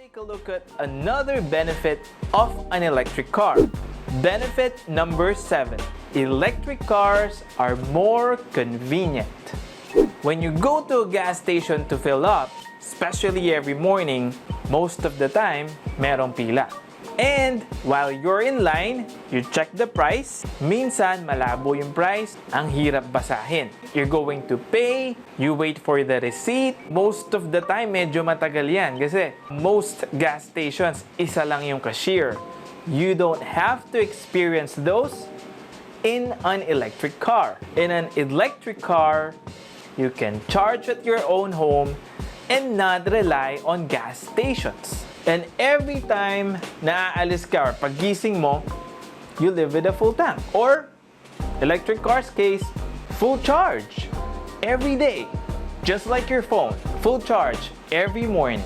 take a look at another benefit of an electric car. Benefit number 7. Electric cars are more convenient. When you go to a gas station to fill up, especially every morning, most of the time, merong pila. And while you're in line, you check the price. Minsan, malabo yung price. Ang hirap basahin. You're going to pay, you wait for the receipt. Most of the time, medyo matagal yan. Kasi most gas stations, isa lang yung cashier. You don't have to experience those in an electric car. In an electric car, you can charge at your own home and not rely on gas stations. And every time naaalis ka or pagising mo, you live with a full tank. Or, electric car's case, full charge every day. Just like your phone, full charge every morning.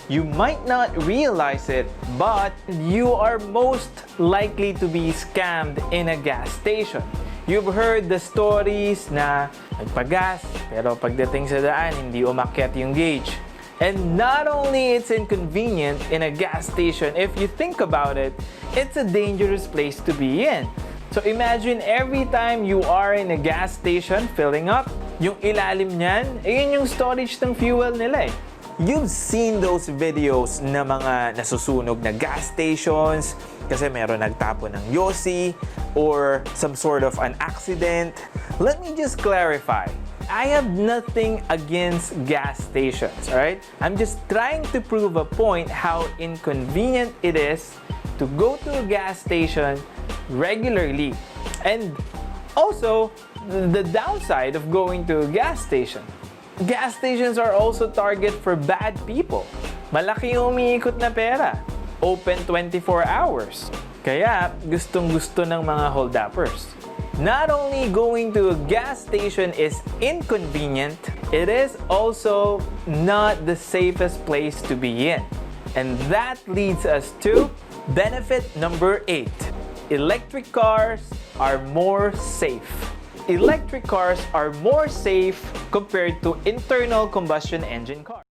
You might not realize it, but you are most likely to be scammed in a gas station. You've heard the stories na nagpagas, pero pagdating sa daan, hindi umakyat yung gauge. And not only it's inconvenient in a gas station, if you think about it, it's a dangerous place to be in. So imagine every time you are in a gas station filling up, yung ilalim niyan, yun yung storage ng fuel nila eh. You've seen those videos na mga nasusunog na gas stations kasi meron nagtapo ng yosi or some sort of an accident. Let me just clarify. I have nothing against gas stations, alright? I'm just trying to prove a point how inconvenient it is to go to a gas station regularly. And also, the downside of going to a gas station. Gas stations are also target for bad people. Malaki yung umiikot na pera. Open 24 hours. Kaya gustong-gusto ng mga hold-uppers. Not only going to a gas station is inconvenient, it is also not the safest place to be in. And that leads us to benefit number 8. Electric cars are more safe. Electric cars are more safe compared to internal combustion engine cars.